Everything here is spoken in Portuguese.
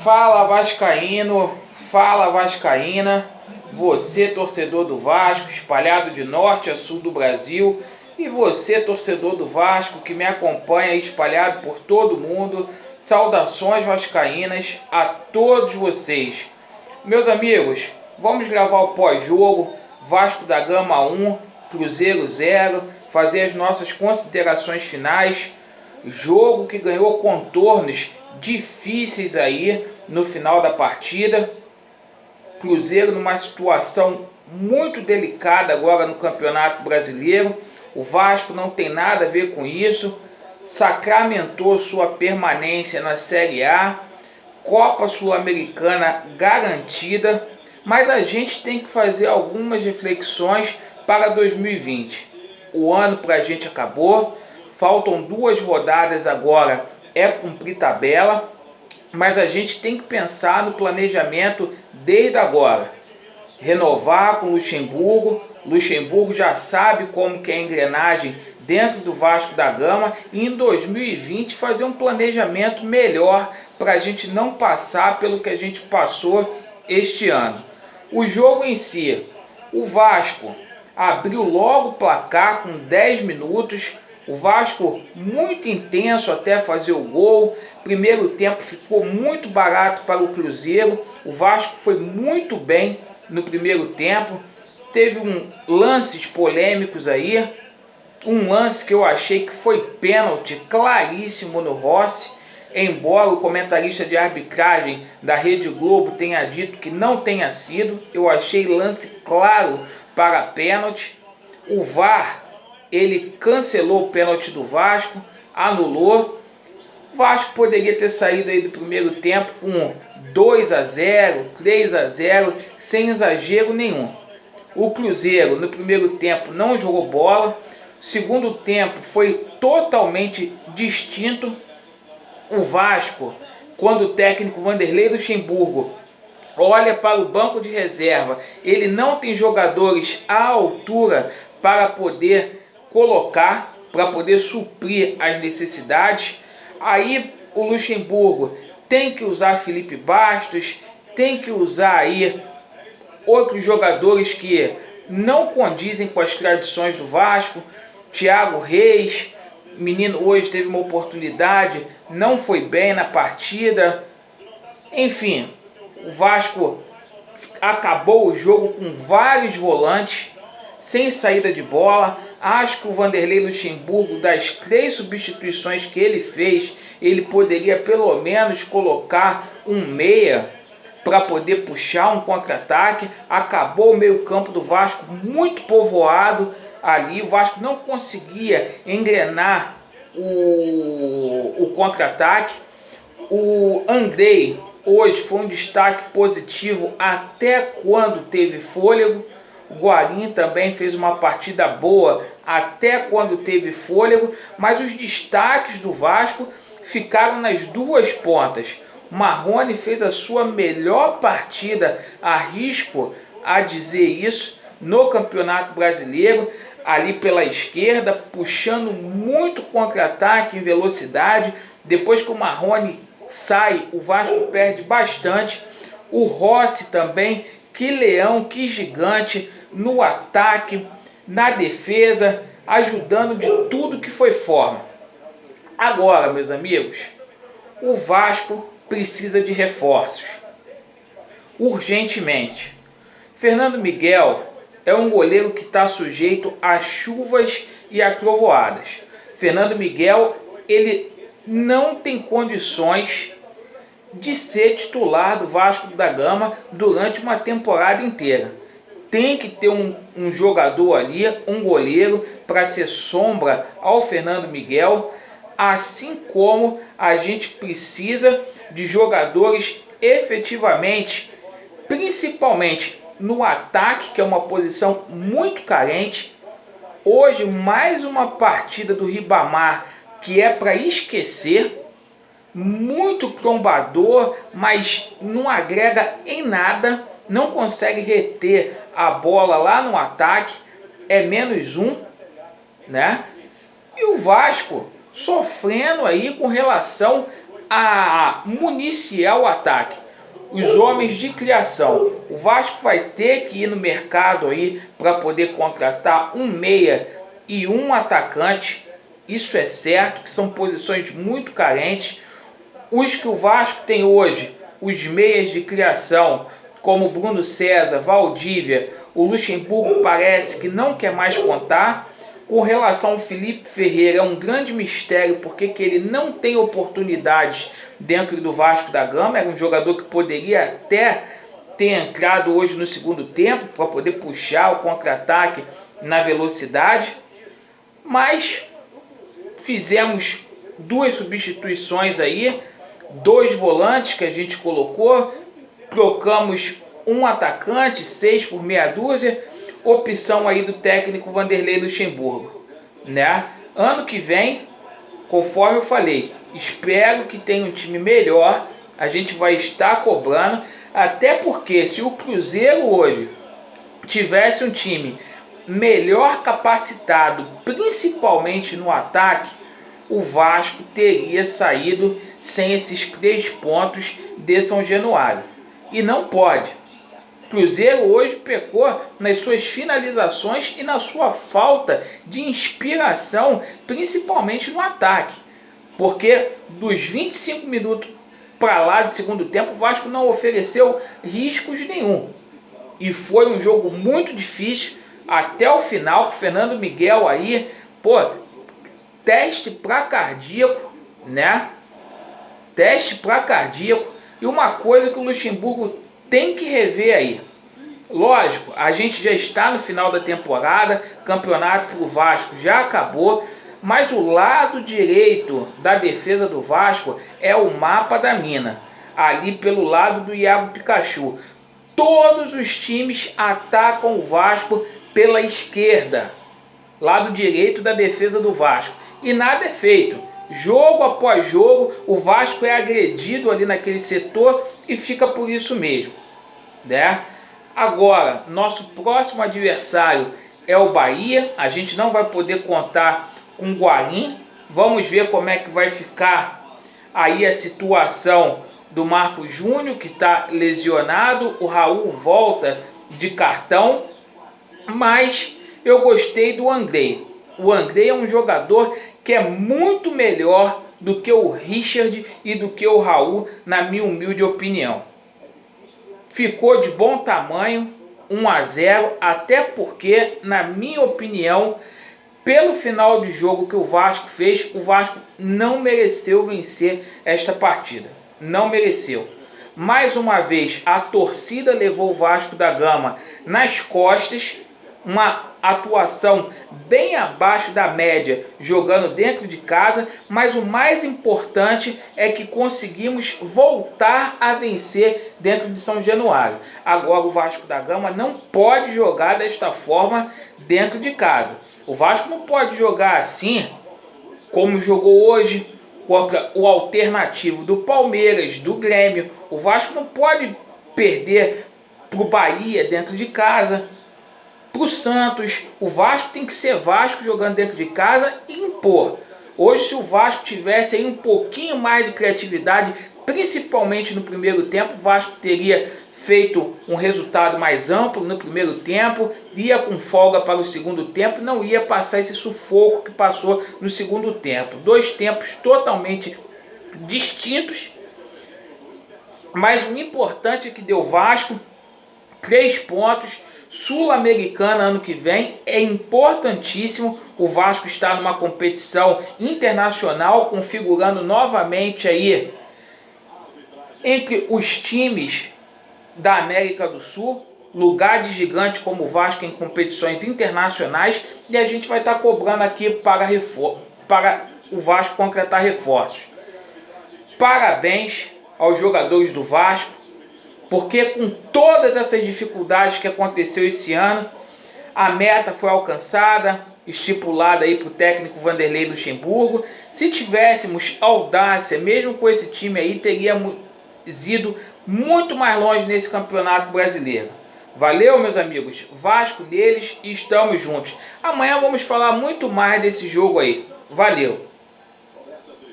Fala vascaíno, fala vascaína, você torcedor do Vasco, espalhado de norte a sul do Brasil, e você torcedor do Vasco que me acompanha espalhado por todo mundo, saudações vascaínas a todos vocês. Meus amigos, vamos gravar o pós-jogo, Vasco da Gama 1, Cruzeiro 0, fazer as nossas considerações finais. Jogo que ganhou contornos difíceis aí no final da partida. Cruzeiro numa situação muito delicada agora no Campeonato Brasileiro. O Vasco não tem nada a ver com isso. Sacramentou sua permanência na Série A. Copa Sul-Americana garantida. Mas a gente tem que fazer algumas reflexões para 2020. O ano para a gente acabou. Faltam 2 rodadas agora, é cumprir tabela, mas a gente tem que pensar no planejamento desde agora. Renovar com o Luxemburgo. Luxemburgo já sabe como que é a engrenagem dentro do Vasco da Gama e em 2020 fazer um planejamento melhor para a gente não passar pelo que a gente passou este ano. O jogo em si, o Vasco abriu logo o placar com 10 minutos, o Vasco muito intenso até fazer o gol. Primeiro tempo ficou muito barato para o Cruzeiro. O Vasco foi muito bem no primeiro tempo. Teve lances polêmicos aí. Um lance que eu achei que foi pênalti claríssimo no Rossi. Embora o comentarista de arbitragem da Rede Globo tenha dito que não tenha sido, eu achei lance claro para pênalti. O VAR ele cancelou o pênalti do Vasco, anulou. O Vasco poderia ter saído aí do primeiro tempo com 2-0, 3-0, sem exagero nenhum. O Cruzeiro no primeiro tempo não jogou bola. O segundo tempo foi totalmente distinto. O Vasco, quando o técnico Vanderlei Luxemburgo olha para o banco de reserva, ele não tem jogadores à altura para poder colocar, para poder suprir as necessidades. Aí o Luxemburgo tem que usar Felipe Bastos, tem que usar aí outros jogadores que não condizem com as tradições do Vasco. Thiago Reis, menino hoje teve uma oportunidade, não foi bem na partida. Enfim, o Vasco acabou o jogo com vários volantes, sem saída de bola. Acho que o Vanderlei Luxemburgo, das 3 substituições que ele fez, ele poderia pelo menos colocar um meia para poder puxar um contra-ataque. Acabou o meio-campo do Vasco muito povoado ali. O Vasco não conseguia engrenar o contra-ataque. O Andrei hoje foi um destaque positivo até quando teve fôlego. O Guarim também fez uma partida boa até quando teve fôlego, mas os destaques do Vasco ficaram nas 2 pontas. O Marrone fez a sua melhor partida, arrisco a dizer isso, no Campeonato Brasileiro, ali pela esquerda, puxando muito contra-ataque em velocidade. Depois que o Marrone sai, o Vasco perde bastante. O Rossi também, que leão, que gigante no ataque, na defesa, ajudando de tudo que foi forma. Agora, meus amigos, o Vasco precisa de reforços urgentemente. Fernando Miguel é um goleiro que está sujeito a chuvas e a trovoadas. Fernando Miguel, ele não tem condições de ser titular do Vasco da Gama durante uma temporada inteira. Tem que ter um jogador ali, um goleiro, para ser sombra ao Fernando Miguel, assim como a gente precisa de jogadores efetivamente, principalmente no ataque, que é uma posição muito carente. Hoje, mais uma partida do Ribamar que é para esquecer. Muito trombador, mas não agrega em nada, não consegue reter a bola lá no ataque, é -1, né? E o Vasco sofrendo aí com relação a municiar o ataque. Os homens de criação. O Vasco vai ter que ir no mercado aí para poder contratar um meia e um atacante. Isso é certo, que são posições muito carentes. Os que o Vasco tem hoje, os meias de criação, como Bruno César, Valdívia, o Luxemburgo parece que não quer mais contar. Com relação ao Felipe Ferreira, é um grande mistério porque que ele não tem oportunidades dentro do Vasco da Gama. Era um jogador que poderia até ter entrado hoje no segundo tempo para poder puxar o contra-ataque na velocidade. Mas fizemos duas substituições aí, dois volantes que a gente colocou, trocamos um atacante, 6 por meia dúzia, opção aí do técnico Vanderlei Luxemburgo, né? Ano que vem, conforme eu falei, espero que tenha um time melhor, a gente vai estar cobrando, até porque se o Cruzeiro hoje tivesse um time melhor capacitado, principalmente no ataque, o Vasco teria saído sem esses 3 pontos de São Januário. E não pode. O Cruzeiro hoje pecou nas suas finalizações e na sua falta de inspiração, principalmente no ataque. Porque dos 25 minutos para lá de segundo tempo, o Vasco não ofereceu riscos nenhum. E foi um jogo muito difícil até o final, com o Fernando Miguel aí, teste para cardíaco, né? Teste para cardíaco. E uma coisa que o Luxemburgo tem que rever aí. Lógico, a gente já está no final da temporada, campeonato pro Vasco já acabou, mas o lado direito da defesa do Vasco é o mapa da mina, ali pelo lado do Iago Pikachu. Todos os times atacam o Vasco pela esquerda, lado direito da defesa do Vasco, e nada é feito. Jogo após jogo, o Vasco é agredido ali naquele setor e fica por isso mesmo, né? Agora, nosso próximo adversário é o Bahia. A gente não vai poder contar com o Guarim. Vamos ver como é que vai ficar aí a situação do Marco Júnior, que está lesionado. O Raul volta de cartão. Mas eu gostei do Andrei. O Andrei é um jogador que é muito melhor do que o Richard e do que o Raul, na minha humilde opinião. Ficou de bom tamanho, 1-0, até porque, na minha opinião, pelo final de jogo que o Vasco fez, o Vasco não mereceu vencer esta partida. Não mereceu. Mais uma vez, a torcida levou o Vasco da Gama nas costas. Uma atuação bem abaixo da média, jogando dentro de casa, mas o mais importante é que conseguimos voltar a vencer dentro de São Januário. Agora o Vasco da Gama não pode jogar desta forma dentro de casa. O Vasco não pode jogar assim como jogou hoje contra o alternativo do Palmeiras, do Grêmio. O Vasco não pode perder para o Bahia dentro de casa, para o Santos. O Vasco tem que ser Vasco jogando dentro de casa e impor. Hoje, se o Vasco tivesse aí um pouquinho mais de criatividade, principalmente no primeiro tempo, o Vasco teria feito um resultado mais amplo no primeiro tempo, ia com folga para o segundo tempo, não ia passar esse sufoco que passou no segundo tempo. 2 tempos totalmente distintos, mas o importante é que deu Vasco 3 pontos. Sul-Americana ano que vem é importantíssimo. O Vasco está numa competição internacional, configurando novamente aí entre os times da América do Sul, lugar de gigante como o Vasco em competições internacionais, e a gente vai estar cobrando aqui para o Vasco contratar reforços. Parabéns aos jogadores do Vasco, porque com todas essas dificuldades que aconteceu esse ano, a meta foi alcançada, estipulada aí para o técnico Vanderlei Luxemburgo. Se tivéssemos audácia, mesmo com esse time aí, teríamos ido muito mais longe nesse campeonato brasileiro. Valeu, meus amigos, Vasco neles e estamos juntos. Amanhã vamos falar muito mais desse jogo aí. Valeu!